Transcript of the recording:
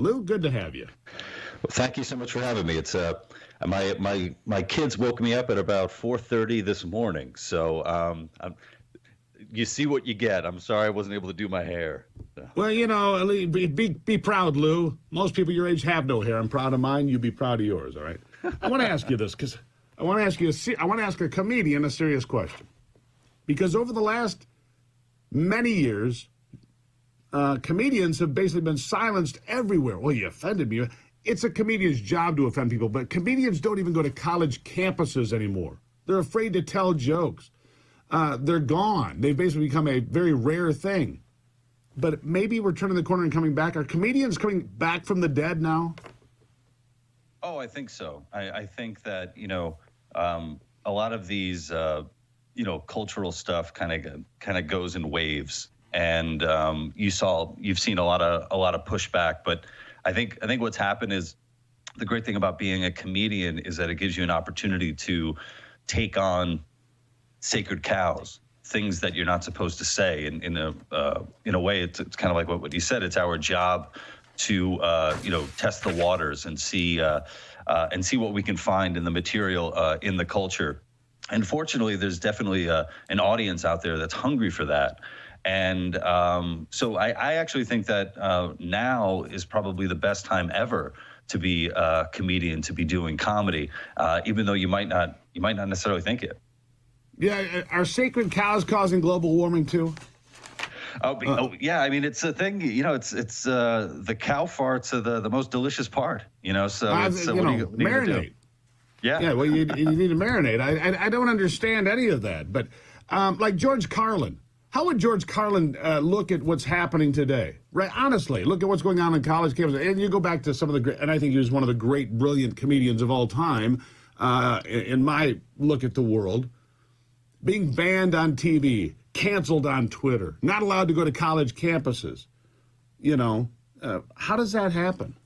Lou, good to have you. Well, thank you so much for having me. It's my kids woke me up at about 4:30 this morning, so you see what you get. I'm sorry I wasn't able to do my hair. Well, you know, be proud, Lou. Most people your age have no hair. I'm proud of mine. You be proud of yours. All right. I want to ask you this because I want to ask a comedian a serious question, because over the last many years, comedians have basically been silenced everywhere. Well, you offended me. It's a comedian's job to offend people, but comedians don't even go to college campuses anymore. They're afraid to tell jokes. They're gone. They've basically become a very rare thing. But maybe we're turning the corner and coming back. Are comedians coming back from the dead now? Oh, I think so. I think that, a lot of these, cultural stuff kind of goes in waves. And you've seen a lot of pushback. But I think what's happened is the great thing about being a comedian is that it gives you an opportunity to take on sacred cows, things that you're not supposed to say. In a way, it's kind of like what you said. It's our job to test the waters and see what we can find in the material in the culture. And fortunately, there's definitely an audience out there that's hungry for that. And so I actually think that now is probably the best time ever to be a comedian, to be doing comedy, even though you might not necessarily think it. Yeah, are sacred cows causing global warming too? Yeah. I mean, it's a thing. It's the cow farts are the most delicious part. So marinate. Yeah. Well, you need to marinate. I don't understand any of that. But like George Carlin, how would George Carlin look at what's happening today? Right? Honestly, look at what's going on in college campuses. And you go back to some of the great, and I think he was one of the great, brilliant comedians of all time. In my look at the world. Being banned on TV, canceled on Twitter, not allowed to go to college campuses. How does that happen?